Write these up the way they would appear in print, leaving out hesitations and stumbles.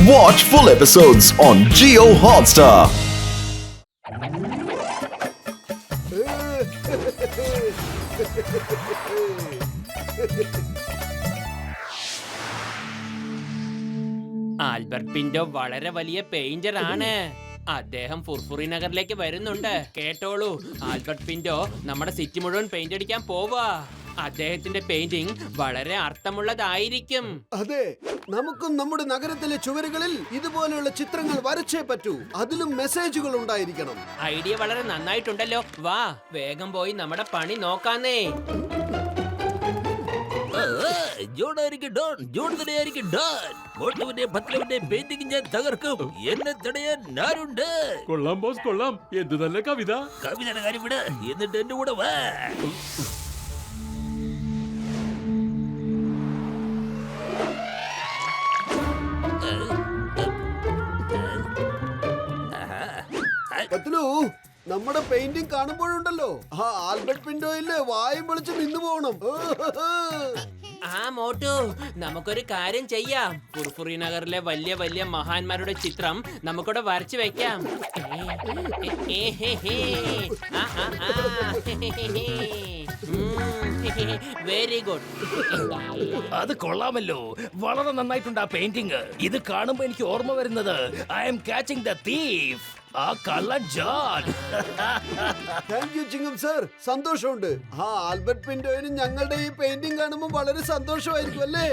Watch full episodes on Jio Hotstar. Albert Pinto വളരെ വലിയ painter ആണ്. അദ്ദേഹം ഫുർഫുറി നഗറിലേക്ക് വരുന്നുണ്ട്. കേട്ടോളൂ, ആൽബർട്ട് പിന്റോ നമ്മുടെ സിറ്റി മുഴുവൻ പെയിന്റ് അടിക്കാൻ പോവാ. അദ്ദേഹത്തിന്റെ പെയിന്റിംഗ് വളരെ അർത്ഥമുള്ളതായിരിക്കും. അതെ, നമുക്കും നമ്മുടെ നഗരത്തിലെ ചുവരുകളിൽ ഇതുപോലെയുള്ള ചിത്രങ്ങൾ വരച്ചേ പറ്റൂ. അതിലും മെസ്സേജുകൾ ഉണ്ടായിരിക്കണം. ഐഡിയ വളരെ നന്നായിട്ടുണ്ടല്ലോ. വാ, വേഗം പോയി നമ്മുടെ പണി നോക്കാന്നേ. ഞാൻ തകർക്കും. എന്നെ തടയാൻ ഞാനുണ്ട്. കൊള്ളാം ബോസ്, കൊള്ളാം. എന്ത് നല്ല കവിത. കവിതയുടെ കാര്യം വിട്, എന്നിട്ട് എന്റെ കൂടെ വാ. പത്ലു, നമ്മുടെ പെയിന്റിംഗ് കാണുമ്പോഴുണ്ടല്ലോ ആ ആൽബർട്ട് പിന്റോയില് വായും പൊളിച്ച് നിന്നു പോണം. ആ മോട്ടു, നമുക്കൊരു കാര്യം ചെയ്യാം. ഫുർഫുറി നഗറിലെ വലിയ വലിയ മഹാന്മാരുടെ ചിത്രം നമുക്കിവിടെ വരച്ചു വെക്കാം. Very good. അത് കൊള്ളാമല്ലോ, വളരെ നന്നായിട്ടുണ്ട് ആ പെയിന്റിംഗ്. ഇത് കാണുമ്പോ എനിക്ക് ഓർമ്മ വരുന്നത് I M catching the thief, ആ കള്ളൻ John. Thank you Chingam sir, സന്തോഷമുണ്ട്. ആ ആൽബർട്ട് പിന്റോയിന് ഞങ്ങളുടെ ഈ പെയിന്റിംഗ് കാണുമ്പോൾ വളരെ സന്തോഷമായിരിക്കും അല്ലേ?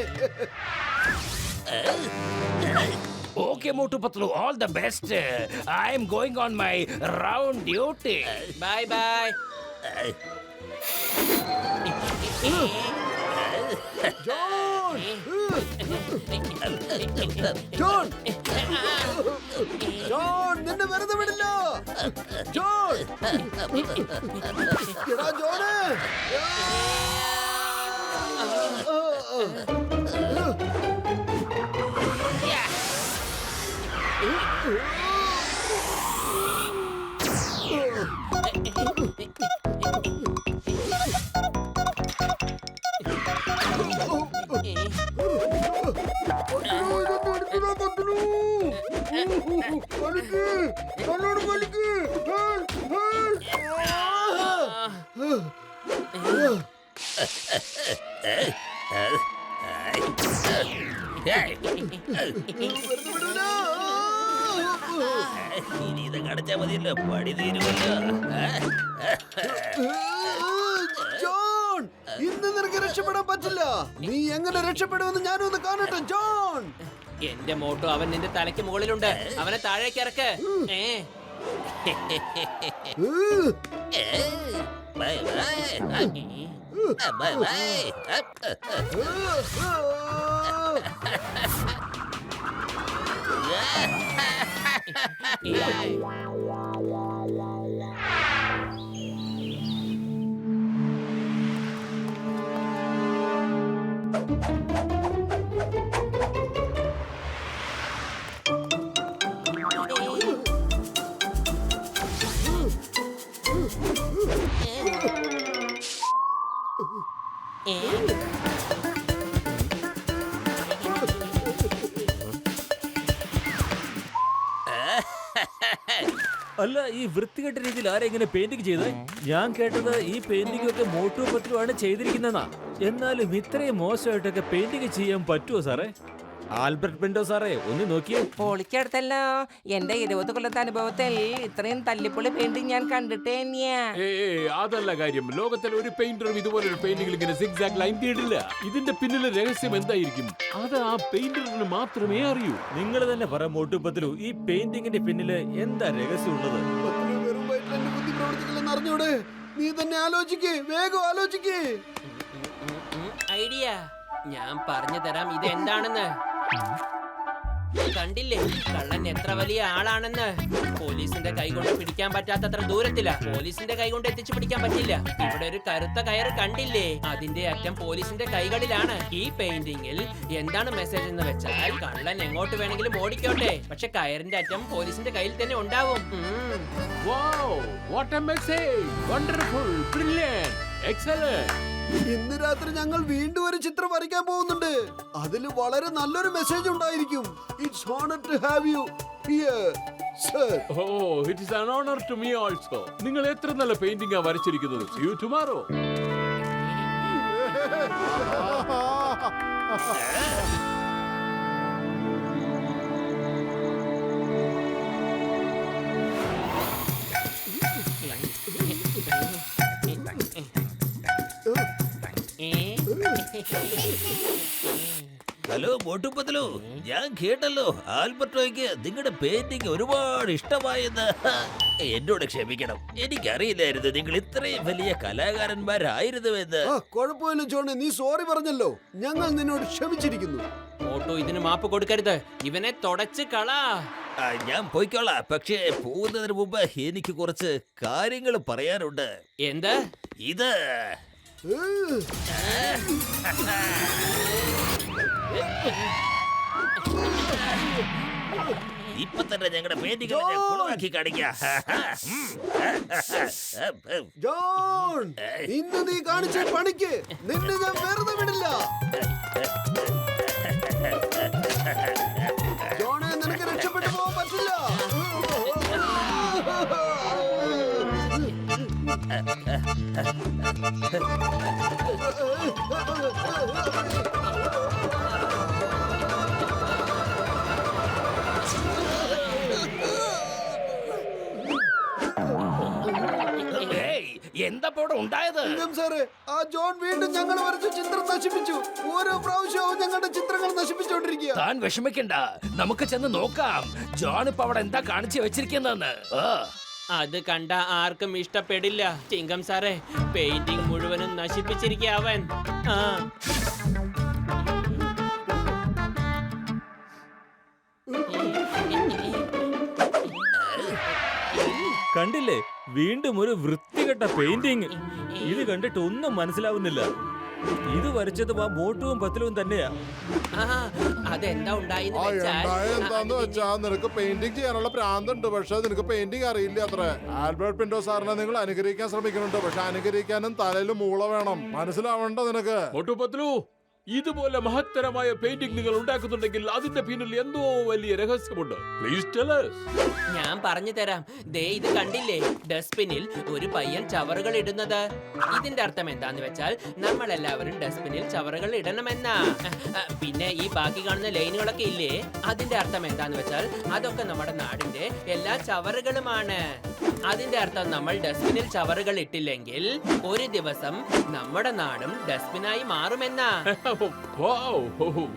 Okay, Motu Patlu, all the best. I am going on my round duty. Bye bye. John! John! John, നിന്നെ വെറുതെ വിടില്ല. ജോൺ! എടാ ജോണ്! ഇനി ഇത് കടച്ചാ മതിയല്ലോ, പണി തീരുമല്ലോ. ജോൺ, ഇന്ന് നിനക്ക് രക്ഷപ്പെടാൻ പറ്റില്ല. നീ എങ്ങനെ രക്ഷപ്പെടുമെന്ന് ഞാനൊന്ന് കാണട്ടെ. ജോൺ, എന്റെ മോട്ടു, അവൻ നിന്റെ തലയ്ക്ക് മുകളിലുണ്ട്. അവനെ താഴേക്ക് ഇറക്ക്. Bye bye. Bye bye. അല്ല, ഈ വൃത്തികെട്ട രീതിയിൽ ആരെ ഇങ്ങനെ പെയിന്റിംഗ് ചെയ്തത്? ഞാൻ കേട്ടത് ഈ പെയിന്റിംഗ് ഒക്കെ മോട്ടു പത്ലു ആണ് ചെയ്തിരിക്കുന്നതാ. എന്നാലും ഇത്രയും മോശമായിട്ടൊക്കെ പെയിന്റിംഗ് ചെയ്യാൻ പറ്റുമോ സാറേ? ആൽബർട്ട് പിന്റോ സാറേ, ഒന്ന് നോക്കിയേ. പൊളിക്കടുത്തല്ലോ. എന്റെ 20 കൊല്ലത്തെ അനുഭവത്തിൽ ഇത്രയും തല്ലിപ്പൊളി പെയിന്റിംഗ് ഞാൻ കണ്ടിട്ടേ തന്നെയാ. അതല്ല കാര്യം. ലോകത്തിലെ ഒരു പെയിന്ററും ഇതുപോലൊരു പെയിന്റിംഗിൽ ഇങ്ങനെ സിഗ്സാഗ് ലൈൻ തീടില്ല. ഇതിന്റെ പിന്നിലെ രഹസ്യം എന്തായിരിക്കും? അത് ആ പെയിന്ററിന് മാത്രമേ അറിയൂ. നിങ്ങൾ തന്നെ പറ മോട്ടു പത്ലു, ഈ പെയിന്റിംഗിന്റെ പിന്നില് എന്താ രഹസ്യം ഉള്ളത്? വെറും വയറ്റിൽ എന്റെ ബുദ്ധി പ്രവർത്തിക്കില്ലെന്ന് അറിഞ്ഞൂടെ? നീ തന്നെ ആലോചിക്കേ, വേഗം ആലോചിക്കേ. ഐഡിയ ഞാൻ പറഞ്ഞു തരാം ഇത് എന്താണെന്ന്. കണ്ടില്ലേ കള്ളൻ എത്ര വലിയ ആളാണെന്ന്? പോലീസിന്റെ കൈകൊണ്ട് പിടിക്കാൻ പറ്റാത്തത്ര ദൂരത്തില. പോലീസിന്റെ കൈകൊണ്ട് എത്തിച്ചു പിടിക്കാൻ പറ്റില്ല. ഇവിടെ ഒരു കറുത്ത കയറ് കണ്ടില്ലേ? അതിന്റെ അറ്റം പോലീസിന്റെ കൈകളിലാണ്. ഈ പെയിന്റിംഗിൽ എന്താണ് മെസ്സേജ് എന്ന് വെച്ചാൽ, കള്ളൻ എങ്ങോട്ട് വേണമെങ്കിലും ഓടിക്കോട്ടെ, പക്ഷെ കയറിന്റെ അറ്റം പോലീസിന്റെ കയ്യിൽ തന്നെ ഉണ്ടാവും. Wow, what a message! Wonderful, brilliant, excellent. ഇന്ന് രാത്രി ഞങ്ങൾ വീണ്ടും ഒരു ചിത്രം വരയ്ക്കാൻ പോകുന്നുണ്ട്. അതിൽ വളരെ നല്ലൊരു മെസ്സേജ് ഉണ്ടായിരിക്കും. It's honour to have you here sir. Oh it is an honour to me also. നിങ്ങൾ എത്ര നല്ല പെയിന്റിംഗ് ആ വരച്ചിരിക്കുന്നത്. See you tomorrow. Hello Motu Patlu, ഞാൻ കേട്ടല്ലോ ആൽബർട്ടോയ്ക്ക് നിങ്ങളുടെ പെയിന്റിംഗ് ഒരുപാട് ഇഷ്ടമായെന്ന്. എന്നോട് ക്ഷമിക്കണം, എനിക്കറിയില്ലായിരുന്നു നിങ്ങൾ ഇത്രയും വലിയ കലാകാരന്മാരായിരുന്നുവെന്ന്. കുഴപ്പമില്ല ജോണെ, നീ സോറി പറഞ്ഞല്ലോ. ഞങ്ങൾ നിന്നോട് ക്ഷമിച്ചിരിക്കുന്നു. മോട്ടു ഇതിന് മാപ്പ് കൊടുക്കരുത്. ഇവനെ തുടച്ച് കളാ. ഞാൻ പോയിക്കോളാം, പക്ഷേ പോകുന്നതിന് മുമ്പ് എനിക്ക് കുറച്ച് കാര്യങ്ങൾ പറയാനുണ്ട്. എന്ത്? ഇത് ഇപ്പൊ തന്നെ ഞങ്ങളുടെ പെയിന്റിംഗ് കുളമാക്കി കാണിക്കാം. ജോൺ, ഇന്ന് നീ കാണിച്ച പണിക്ക് നിന്നെ ഞാൻ വെറുതെ വിടില്ല. ജോണെ, നിനക്ക് രക്ഷപ്പെട്ടു പോകാൻ പറ്റില്ല. എന്താ ഇവിടെ ഉണ്ടായത്? സാറേ, ആ ജോൺ വീണ്ടും ഞങ്ങൾ വരച്ച ചിത്രം നശിപ്പിച്ചു. ഓരോ പ്രാവശ്യവും ഞങ്ങളുടെ ചിത്രങ്ങൾ നശിപ്പിച്ചുകൊണ്ടിരിക്കുക. താൻ വിഷമിക്കണ്ട, നമുക്ക് ചെന്ന് നോക്കാം ജോൺ ഇപ്പൊ അവിടെ എന്താ കാണിച്ചു വെച്ചിരിക്കുന്നെന്ന്. അത് കണ്ട ആർക്കും ഇഷ്ടപ്പെടില്ല. ചിങ്കം സാറേ, പെയിന്റിംഗ് മുഴുവനും നശിപ്പിച്ചിരിക്കുക അവൻ. കണ്ടില്ലേ, വീണ്ടും ഒരു വൃത്തികെട്ട പെയിന്റിങ്. ഇത് കണ്ടിട്ട് ഒന്നും മനസ്സിലാവുന്നില്ല. ഇത് വരച്ചത് ആ മോട്ടുവും പത്തിലും തന്നെയാ. അതെന്താ ഉണ്ടായെന്ന് എന്താന്ന് വെച്ചാ നിനക്ക് പെയിന്റിംഗ് ചെയ്യാനുള്ള പ്രാന്തുണ്ട്, പക്ഷെ നിനക്ക് പെയിന്റിംഗ് അറിയില്ല അത്ര. ആൽബർട്ട് പിന്റോ സാറിനെ നിങ്ങൾ അനുകരിക്കാൻ ശ്രമിക്കുന്നുണ്ട്, പക്ഷെ അനുകരിക്കാനും തലയിൽ മൂള വേണം. മനസ്സിലാവണ്ട നിനക്ക്. മോട്ടു പത്ലു, ഇതുപോലെ മഹത്തരമായ പെയിന്റിംഗ് നിങ്ങൾ ഉണ്ടാക്കുന്നുണ്ടെങ്കിൽ അതിന്റെ പിന്നിൽ എന്തോ വലിയ രഹസ്യമുണ്ട്. Please tell us. ഞാൻ പറഞ്ഞു തരാം. ദേ ഇത് കണ്ടില്ലേ, ഡസ്റ്റ്ബിനിൽ ഒരു പയ്യൻ ചവറുകൾ ഇടുന്നത്. ഇതിന്റെ അർത്ഥം എന്താന്ന് വെച്ചാൽ നമ്മൾ എല്ലാവരും ഡസ്റ്റ്ബിനിൽ ചവറുകൾ ഇടണമെന്നാ. പിന്നെ ഈ ബാക്കി കാണുന്ന ലൈനുകളൊക്കെ ഇല്ലേ, അതിന്റെ അർത്ഥം എന്താന്ന് വെച്ചാൽ അതൊക്കെ നമ്മുടെ നാടിന്റെ എല്ലാ ചവറുകളുമാണ്. അതിന്റെ അർത്ഥം നമ്മൾ ഡസ്റ്റ്ബിനിൽ ചവറുകൾ ഇട്ടില്ലെങ്കിൽ ഒരു ദിവസം നമ്മുടെ നാടും ഡസ്റ്റ്ബിനായി മാറുമെന്നാ. Wow,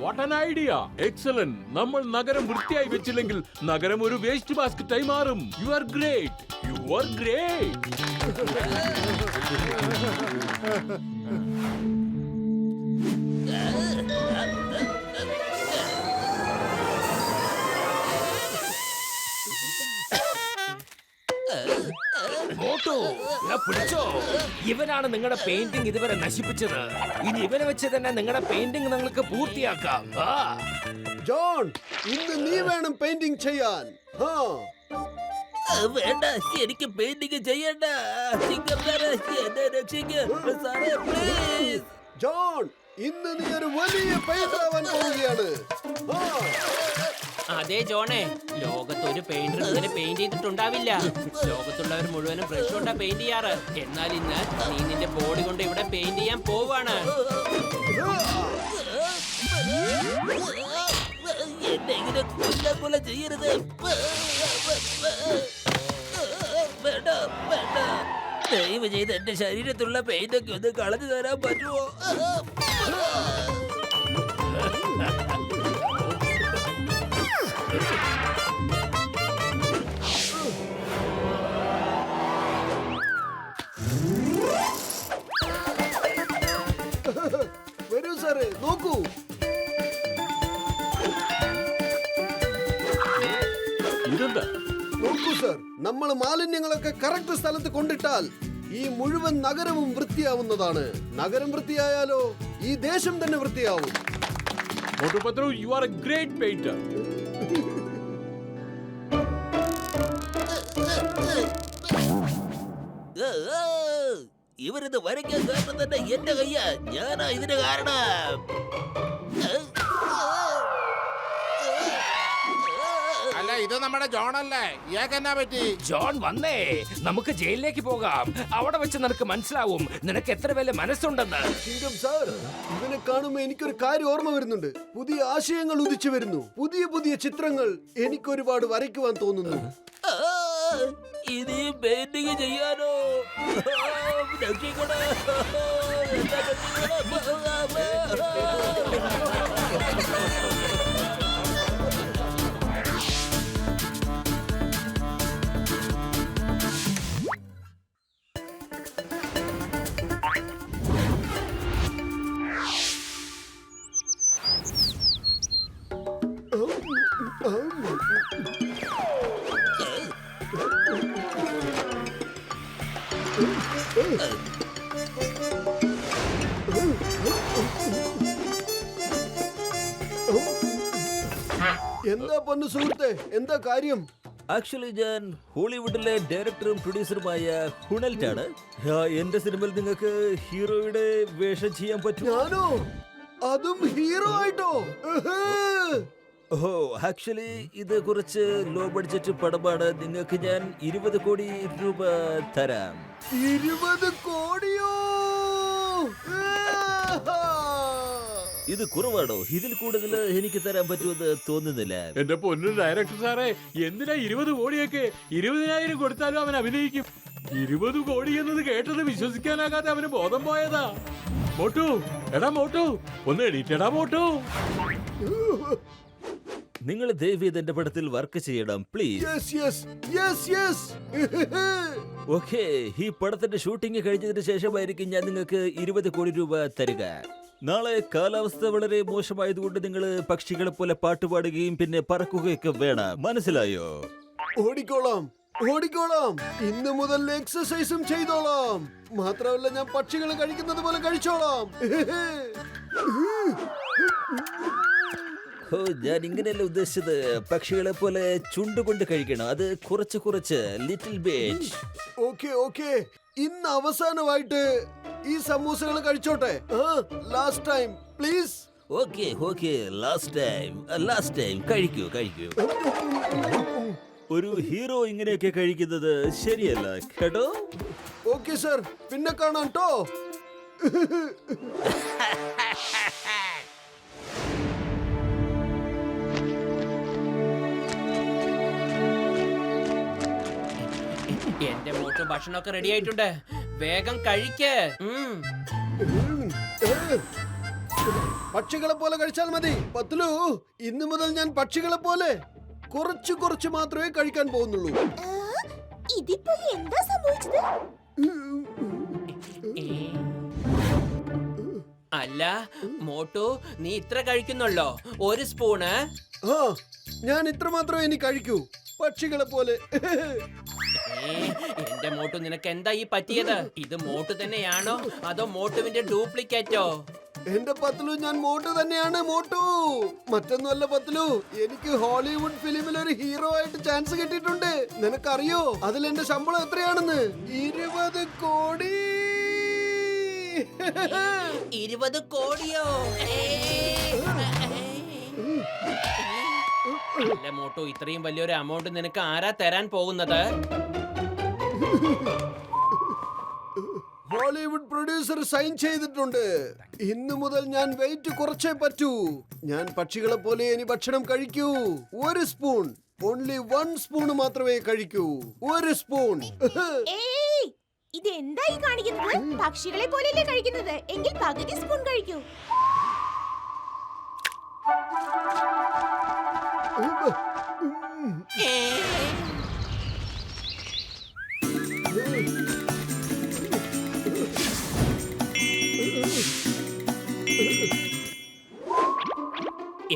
what an idea. Excellent. നമ്മൾ നഗരം വൃത്തിയായി വെച്ചില്ലെങ്കിൽ നഗരം ഒരു വേസ്റ്റ് ബാസ്കറ്റായി മാറും. You are great. You are great. Motu, പിടിച്ചോ. ഇവനാണ് നിങ്ങളുടെ പെയിന്റിംഗ് ഇതുവരെ നശിപ്പിച്ചത്. ഇനി ഇവനെ വെച്ച് തന്നെ നിങ്ങളുടെ പെയിന്റിംഗ് നിങ്ങൾക്ക് പൂർത്തിയാക്കാം. ജോൺ, ഇന്ന് നീ വേണം പെയിന്റിംഗ് ചെയ്യാൻ. വേണ്ട, എനിക്ക് പെയിന്റിംഗ് ചെയ്യണ്ട. ചിങ്കം സാറേ, എന്നെ രക്ഷിക്ക് സാറേ, പ്ലീസ്. ജോൺ, ഇന്ന് നീ ഒരു വലിയ പെയിന്റർ ആവാൻ പോവുകയാണ്. അതെ ജോണേ, ലോകത്ത് ഒരു പെയിന്റർ ഇങ്ങനെ പെയിന്റ് ചെയ്തിട്ടുണ്ടാവില്ല. ലോകത്തുള്ളവർ മുഴുവനും ബ്രഷ് കൊണ്ടാ പെയിന്റ് ചെയ്യാറ്. എന്നാൽ ഇന്ന് നീ നിന്റെ ബോഡി കൊണ്ട് ഇവിടെ പെയിന്റ് ചെയ്യാൻ പോവാണ്. എന്നെ ഇങ്ങനെ കൊല്ല ചെയ്യരുത്. വേണ്ട വേണ്ട, ദയവ് ചെയ്ത് എന്റെ ശരീരത്തിലുള്ള പെയിന്റൊക്കെ ഒന്ന് കളഞ്ഞു തരാൻ പറ്റുമോ? വരൂ സാറേ, നോക്കൂ. ഇതെന്താ? നോക്കൂ സർ, നമ്മൾ മാലിന്യങ്ങളൊക്കെ കറക്റ്റ് സ്ഥലത്ത് കൊണ്ടിട്ടാൽ ഈ മുഴുവൻ നഗരവും വൃത്തിയാവുന്നതാണ്. നഗരം വൃത്തിയായാലോ ഈ ദേശം തന്നെ വൃത്തിയാവും. Motu Patlu, you are a great painter. ഇവരിത് വരയ്ക്കാൻ കാരണം തന്നെ എന്റെ കയ്യാ. ഞാനാ ഇതിന് കാരണം. അല്ല ഇത് നമ്മുടെ ജോൺ അല്ലേ? ഇയാൾക്ക് എന്നാ പറ്റി? ജോൺ വന്നേ, നമുക്ക് ജയിലിലേക്ക് പോകാം. അവിടെ വെച്ച് നിനക്ക് മനസ്സിലാവും നിനക്ക് എത്ര വലിയ മനസ്സുണ്ടെന്ന്. ചിങ്കം സാർ, ഇവനെ കാണുമ്പോ എനിക്കൊരു കാര്യം ഓർമ്മ വരുന്നുണ്ട്. പുതിയ ആശയങ്ങൾ ഉദിച്ചു വരുന്നു, പുതിയ പുതിയ ചിത്രങ്ങൾ എനിക്കൊരുപാട് വരയ്ക്കുവാൻ തോന്നുന്നു. ഇനിയും പെയിന്റിങ് ചെയ്യാനോ? രക്ഷിക്കണോ? എന്നെ രക്ഷിക്കണോ? എന്താ പൊന്നു സുഹൃത്തെ, എന്താ കാര്യം? ആക്ച്വലി ഞാൻ ഹോളിവുഡിലെ ഡയറക്ടറും പ്രൊഡ്യൂസറുമായ ഹുണൽറ്റാണ്. എന്റെ സിനിമയിൽ നിങ്ങൾക്ക് ഹീറോയുടെ വേഷം ചെയ്യാൻ പറ്റും. ഞാനോ? അതും ഹീറോ ആയിട്ടോ? ഓ, ആക്ച്വലി ഇത് കുറച്ച് ലോ ബഡ്ജറ്റ് പടമാണ്. നിങ്ങൾക്ക് ഞാൻ 20 കോടി രൂപ തരാം. 20 കോടിയോ? ഇത് കുറവാണോ? ഇതിൽ കൂടുതൽ എനിക്ക് തരാൻ പറ്റുമെന്ന് തോന്നുന്നില്ല. എന്റെ പൊന്നു ഡയറക്ടർ സാറേ, എന്തിനാ 20 കോടിയൊക്കെ? 20,000 കൊടുത്താലും അവൻ അഭിനയിക്കും. 20 കോടി എന്നത് കേട്ടത് വിശ്വസിക്കാനാകാതെ അവന് ബോധം പോയതാ. മോട്ടു, എടാ മോട്ടു, ഒന്ന് എണീറ്റടാ മോട്ടു. നിങ്ങൾ ദയവേത് എന്റെ പടത്തിൽ വർക്ക് ചെയ്യണം please. Yes, yes, yes, yes. Okay, ഈ പടത്തിന്റെ ഷൂട്ടിംഗ് കഴിഞ്ഞതിന് ശേഷമായിരിക്കും ഞാൻ നിങ്ങൾക്ക് 20 കോടി രൂപ തരിക. നാളെ കാലാവസ്ഥ വളരെ മോശമായതുകൊണ്ട് നിങ്ങൾ പക്ഷികളെ പോലെ പാട്ടുപാടുകയും പിന്നെ പറക്കുകയൊക്കെ വേണം. മനസ്സിലായോ? ഓടിക്കോളാം, ഓടിക്കോളാം. ഇന്ന് മുതൽ എക്സസൈസും ചെയ്തോളാം. മാത്രമല്ല ഞാൻ പക്ഷികൾ കഴിക്കുന്നത് പോലെ കഴിച്ചോളാം. ഓ, ഞാൻ ഇങ്ങനെയല്ല ഉദ്ദേശിച്ചത്. പക്ഷികളെ പോലെ ചുണ്ടുകൊണ്ട് കഴിക്കണം. അത് കുറച്ച് കുറച്ച്, ലിറ്റിൽ ബിറ്റ്. ഓക്കെ ഓക്കെ, ഇന്ന് അവസാനമായിട്ട് ഈ സമൂസകൾ കഴിച്ചോട്ടെ. Last time please. Okay okay, last time കഴിക്കൂ കഴിക്കൂ. ഒരു ഹീറോ ഇങ്ങനെയൊക്കെ കഴിക്കുന്നത് ശരിയല്ല കേട്ടോ. ഓക്കെ സർ, പിന്നെ കാണാം ട്ടോ. എന്റെ മോട്ട് ഭക്ഷണമൊക്കെ റെഡി ആയിട്ടുണ്ട്. വേഗം കഴിക്ക്. പക്ഷികളെ പോലെ കഴിച്ചാൽ മതി പത്ലു. ഇന്ന് മുതൽ ഞാൻ പക്ഷികളെ പോലെ കുറച്ച് കുറച്ച് മാത്രമേ കഴിക്കാൻ പോകുന്നുള്ളൂ. ഇതിപ്പോ എന്താ സംഭവിച്ചത്? അല്ല മോട്ടു, നീ ഇത്ര കഴിക്കുന്നുള്ളോ? ഒരു സ്പൂണ്? ആ, ഞാൻ ഇത്ര മാത്രമേ ഇനി കഴിക്കൂ, പക്ഷികളെ പോലെ. എന്റെ മോട്ടു, നിനക്ക് എന്താ ഈ പറ്റിയത്? ഇത് മോട്ടു തന്നെയാണോ അതോ മോട്ടുവിന്റെ ഡ്യൂപ്ലിക്കേറ്റോ? എന്റെ പത്ലു, ഞാൻ മോട്ടു തന്നെയാണ്. മോട്ടു മറ്റൊന്നുമല്ല പത്ലു. എനിക്ക് ഹോളിവുഡ് ഫിലിമിൽ ഒരു ഹീറോ ആയിട്ട് ചാൻസ് കിട്ടിയിട്ടുണ്ട്. നിനക്കറിയോ അതിൽ എന്റെ ശമ്പളം എത്രയാണെന്ന്? 20 കോടി. 20 കോടിയോ? അല്ല മോട്ടു, ഇത്രയും വലിയൊരു എമൗണ്ട് നിനക്ക് ആരാ തരാൻ പോകുന്നത്? ഹോളിവുഡ് പ്രൊഡ്യൂസർ സൈൻ ചെയ്തിട്ടുണ്ട്. ഇന്നു മുതൽ ഞാൻ വെയിറ്റ് കുറച്ചേ പറ്റൂ. ഞാൻ പക്ഷികളെ പോലെ ഇനി ഭക്ഷണം കഴിക്കൂ. 1 സ്പൂൺ, ഓൺലി 1 സ്പൂൺ മാത്രമേ കഴിക്കൂ. 1 സ്പൂൺ. ഏയ്, ഇത് എന്തായി കാണിക്കുന്നത്? പക്ഷികളെ പോലെയല്ലേ കഴിക്കുന്നത്? എങ്കിൽ പകുതി സ്പൂൺ കഴിക്കൂ.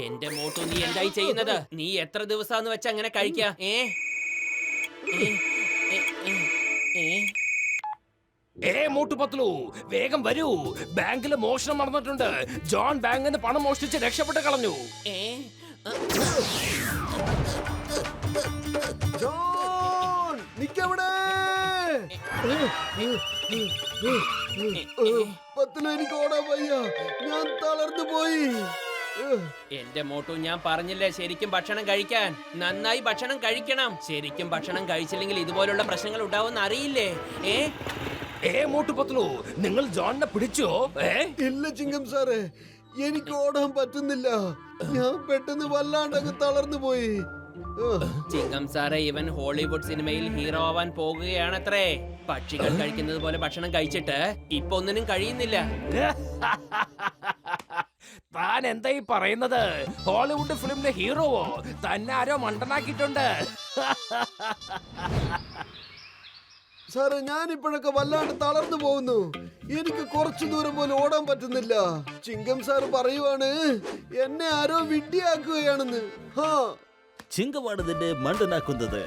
എന്റെ മോട്ടു, നീ എന്തായി ചെയ്യുന്നത്? നീ എത്ര ദിവസാന്ന് വെച്ച അങ്ങനെ കഴിക്ക? മോട്ടു പത്ലു, വേഗം വരൂ. ബാങ്കില് മോഷണം നടന്നിട്ടുണ്ട്. ജോൺ ബാങ്കിൽ നിന്ന് പണം മോഷ്ടിച്ച് രക്ഷപ്പെട്ട് കളഞ്ഞു. ജോൺ, നിക്കവിടെ. പത്തിലു എനിക്ക് ഓടാൻ വയ്യ, ഞാൻ തളർന്നു പോയി. എന്റെ മോട്ടു, ഞാൻ പറഞ്ഞില്ലേ ശരിക്കും ഭക്ഷണം കഴിക്കാൻ. നന്നായി ഭക്ഷണം കഴിക്കണം. ശരിക്കും ഭക്ഷണം കഴിച്ചില്ലെങ്കിൽ ഇതുപോലുള്ള പ്രശ്നങ്ങൾ ഉണ്ടാവുമെന്ന് അറിയില്ലേ? മോട്ടു പത്ലു, നിങ്ങൾ ജോണിനെ പിടിച്ചോ? ഇല്ല ചിങ്കം സാറേ, എനിക്ക് ഓടാൻ പറ്റുന്നില്ല. ഞാൻ പെട്ടെന്ന് വല്ലാണ്ടങ്ങ് തളർന്നു പോയി. ചിങ്കം സാറേ, ഇവൻ ഹോളിവുഡ് സിനിമയിൽ ഹീറോ ആവാൻ പോകുകയാണത്രേ. പക്ഷികൾ കഴിക്കുന്നത് പോലെ ഭക്ഷണം കഴിച്ചിട്ട് ഇപ്പൊ ഒന്നിനും കഴിയുന്നില്ല. താൻ എന്താ ഈ പറയുന്നത്? ഹോളിവുഡ് ഫിലിമിലെ ഹീറോവോ? തന്നെ ആരോ മണ്ടനാക്കിയിട്ടുണ്ട്. സാറേ, ഞാൻ ഇപ്പോഴൊക്കെ വല്ലാണ്ട് തളർന്നു പോകുന്നു. എനിക്ക് കുറച്ചു ദൂരം പോലും ഓടാൻ പറ്റുന്നില്ല. ചിങ്കം സാർ പറയുവാണ് എന്നെ ആരോ വിഡ്ഢിയാക്കുകയാണെന്ന്. ചിങ്കമാണ് നിന്നെ മണ്ടനാക്കുന്നത്.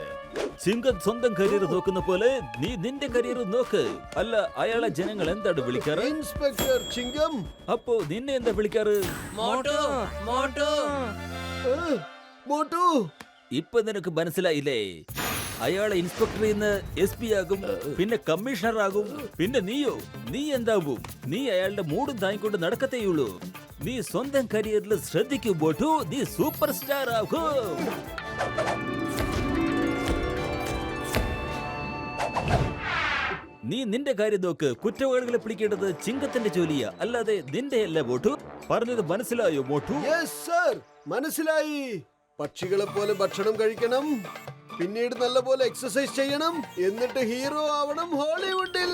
ചിങ്കം സ്വന്തം കരിയർ നോക്കുന്ന പോലെ നീ നിന്റെ കരിയർ നോക്ക്. അല്ല, അയാളെ ജനങ്ങൾ എന്താണ് വിളിക്കാറ്? ഇൻസ്പെക്ടർ ചിങ്കം. അപ്പോ നിന്നെ എന്താ വിളിക്കാറ്? മോട്ടു, മോട്ടു. മോട്ടു, ഇപ്പൊ നിനക്ക് മനസ്സിലായില്ലേ? അയാളെ ഇൻസ്പെക്ടറിൽ നിന്ന് SP ആകും, പിന്നെ കമ്മീഷണർ ആകും, പിന്നെ നീ എന്താവും? നീ അയാളുടെ മൂടും താങ്ങിക്കൊണ്ട് നടക്കത്തേയുള്ളൂ. നീ സ്വന്തം കരിയറിൽ ശ്രദ്ധിക്കും മോട്ടു, നീ സൂപ്പർ സ്റ്റാർ ആകും. നീ നിന്റെ കാര്യം നോക്ക്. കുറ്റവാളികളെ പിടിക്കേണ്ടത് ചിങ്കത്തിന്റെ ജോലിയാ, അല്ലാതെ നിന്റെ അല്ല മോട്ടു. പറഞ്ഞത് മനസ്സിലായോ മോട്ടു? യെസ് സർ, മനസ്സിലായി. പക്ഷികളെ പോലെ ഭക്ഷണം കഴിക്കണം, പിന്നീട് നല്ല പോലെ എക്സസൈസ് ചെയ്യണം, എന്നിട്ട് ഹീറോ ആവണം ഹോളിവുഡിൽ.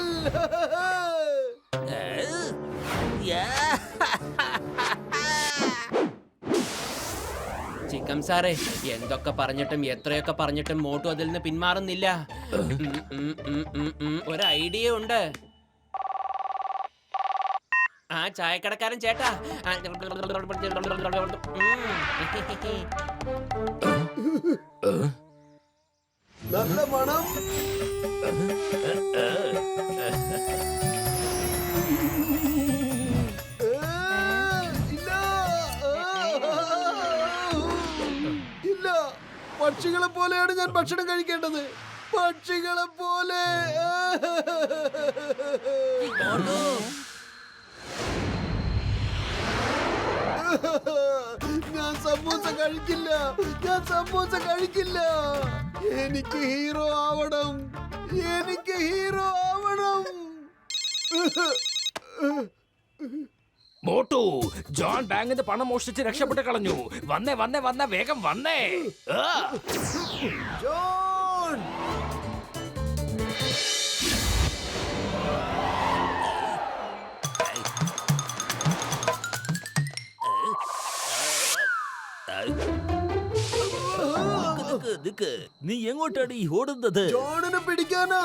ചിക്കം സാറേ, എന്തൊക്കെ പറഞ്ഞിട്ടും എത്രയൊക്കെ പറഞ്ഞിട്ടും മോട്ടു അതിൽ നിന്ന് പിന്മാറുന്നില്ല. ഒരു ഐഡിയ ഉണ്ട്. ആ ചായക്കടക്കാരൻ ചേട്ടാ, നല്ല മണം. ഇല്ല, പക്ഷികളെ പോലെയാണ് ഞാൻ ഭക്ഷണം കഴിക്കേണ്ടത്. പക്ഷികളെ പോലെ. ഞാൻ സമൂസ കഴിക്കില്ല, ഞാൻ സമൂസ കഴിക്കില്ല. എനിക്ക് ഹീറോ ആവണം, എനിക്ക് ഹീറോ ആവണം. മോട്ടു, ജോൺ ബാങ്കിന്റെ പണം മോഷ്ടിച്ച് രക്ഷപ്പെട്ട് കളഞ്ഞു. വന്നേ വന്നേ വന്നേ, വേഗം വന്നേ. ജോൺ, നീ എങ്ങോട്ടാണ് ഈ ഓടുന്നത്? ജോണിനെ പിടിക്കാനാ.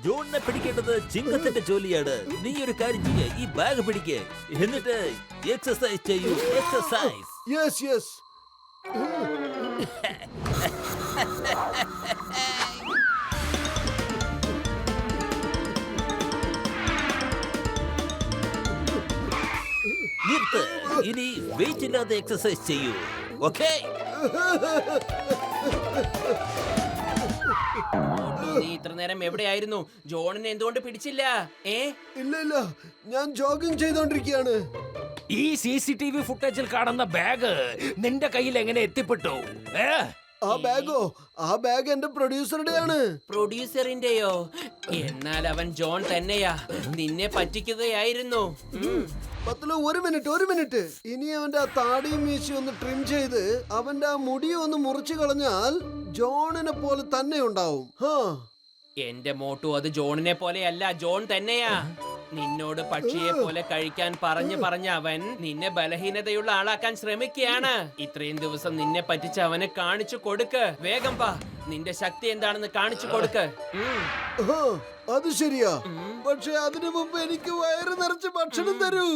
ജോണിനെ പിടിക്കേണ്ടത് ചിങ്കത്തിന്റെ ജോലിയാണ്. നീ ഒരു കാര്യം ചെയ്യ, ഈ ബാഗ് പിടിക്ക്, എന്നിട്ട് എക്സസൈസ് ചെയ്യൂ. എക്സസൈസ്. Yes yes. നിർത്ത്. ഇനി വെയിറ്റ് ഇല്ലാതെ എക്സസൈസ് ചെയ്യൂ. ഓക്കേ? നീ ഇത്ര നേരം എവിടെയായിരുന്നു? ജോണിനെ എന്തുകൊണ്ട് പിടിച്ചില്ല? ഇല്ല ഇല്ല, ഞാൻ ജോഗിങ് ചെയ്തോണ്ടിരിക്കുകയാണ്. ഈ CCTV ഫുട്ടേജിൽ കാണുന്ന ബാഗ് നിന്റെ കയ്യിൽ എങ്ങനെ എത്തിപ്പെട്ടു? ആ ബാഗോ? ആ ബാഗ് എന്റെ പ്രൊഡ്യൂസറുടെയാണ്. പ്രൊഡ്യൂസറിന്റെയോ? എന്നാൽ അവൻ ജോൺ തന്നെയാ. നിന്നെ പറ്റിക്കുകയായിരുന്നു. പത്തലു, ഒരു മിനിറ്റ്. ഇനി അവന്റെ ആ താടിയും മീശയും ഒന്ന് ട്രിം ചെയ്ത് അവന്റെ ആ മുടിയും ഒന്ന് മുറിച്ചു കളഞ്ഞാൽ ജോണിനെ പോലെ തന്നെ ഉണ്ടാവും. എന്റെ മോട്ടു, അത് ജോണിനെ പോലെയല്ല, ജോൺ തന്നെയാ. നിന്നോട് പക്ഷിയെ പോലെ കഴിക്കാൻ പറഞ്ഞ് അവൻ നിന്നെ ബലഹീനതയുള്ള ആളാക്കാൻ ശ്രമിക്കുകയാണ്. ഇത്രയും ദിവസം നിന്നെ പറ്റിച്ച് അവനെ കാണിച്ചു കൊടുക്ക്. വേഗം പാ, നിന്റെ ശക്തി എന്താണെന്ന് കാണിച്ചു കൊടുക്ക്. അത് ശരിയാ, പക്ഷെ അതിനു മുമ്പ് എനിക്ക് വയറ് നിറച്ച് ഭക്ഷണം തരൂ.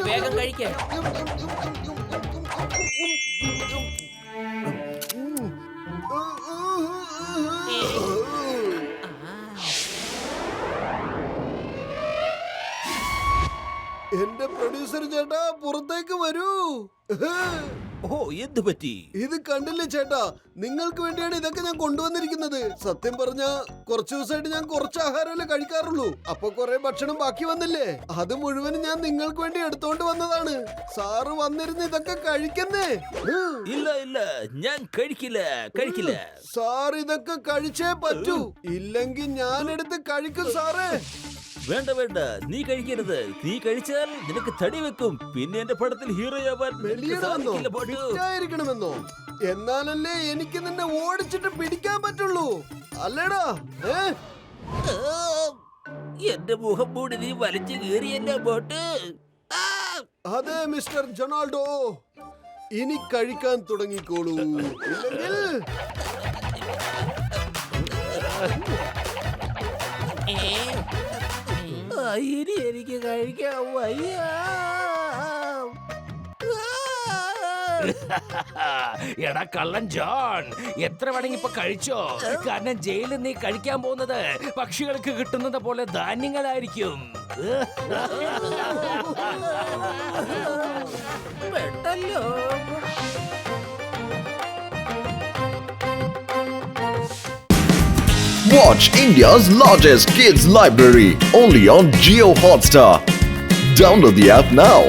വേഗം കഴിക്കേ. എന്റെ പ്രൊഡ്യൂസർ ചേട്ടാ, പുറത്തേക്ക് വരൂ. ഓ എന്ത് പറ്റി? ഇത് കണ്ടില്ലേ ചേട്ടാ, നിങ്ങൾക്ക് വേണ്ടിയാണ് ഇതൊക്കെ ഞാൻ കൊണ്ടുവന്നിരിക്കുന്നത്. സത്യം പറഞ്ഞ കുറച്ചു ദിവസമായിട്ട് ഞാൻ കുറച്ച് ആഹാരമല്ലേ കഴിക്കാറുള്ളൂ. അപ്പൊ കുറെ ഭക്ഷണം ബാക്കി വന്നില്ലേ, അത് മുഴുവനും ഞാൻ നിങ്ങൾക്ക് വേണ്ടി എടുത്തോണ്ട് വന്നതാണ്. സാറ് വന്നിരുന്ന് ഇതൊക്കെ കഴിക്കുന്നേ. ഇല്ല ഇല്ല, ഞാൻ കഴിക്കില്ല. സാർ ഇതൊക്കെ കഴിച്ചേ പറ്റൂ, ഇല്ലെങ്കിൽ ഞാൻ എടുത്ത് കഴിക്കും സാറേ. വേണ്ട, നീ കഴിക്കരുത്. നീ കഴിച്ചാൽ നിനക്ക് തടി വെക്കും. പിന്നെ എന്റെ പടത്തിൽ ഹീറോയാവാൻ വെളിയിടാന്നോ ഫിറ്റായിരിക്കണമെന്നോ? എന്നാലല്ലേ എനിക്ക് നിന്നെ ഓടിച്ചിട്ട് പിടിക്കാൻ പറ്റുള്ളൂ, അല്ലേടാ? എന്റെ മുഖം മൂടി നീ വലിച്ചു കീറിയല്ലോ ബോട്ട്. അതെ മിസ്റ്റർ ജൊണാൾഡോ, ഇനി കഴിക്കാൻ തുടങ്ങിക്കോളൂ, ഇല്ലെങ്കിൽ ഇനി എനിക്ക് കഴിക്കാൻ വയ്യ. എടാ കള്ളൻ ജോൺ, എത്ര വേണമെങ്കിൽ ഇപ്പൊ കഴിച്ചോ. കാരണം ജയിലിൽ നീ കഴിക്കാൻ പോകുന്നത് പക്ഷികൾക്ക് കിട്ടുന്നത് പോലെ ധാന്യങ്ങളായിരിക്കും. പെട്ടല്ലോ. Watch India's largest kids library only on Jio Hotstar. Download the app now.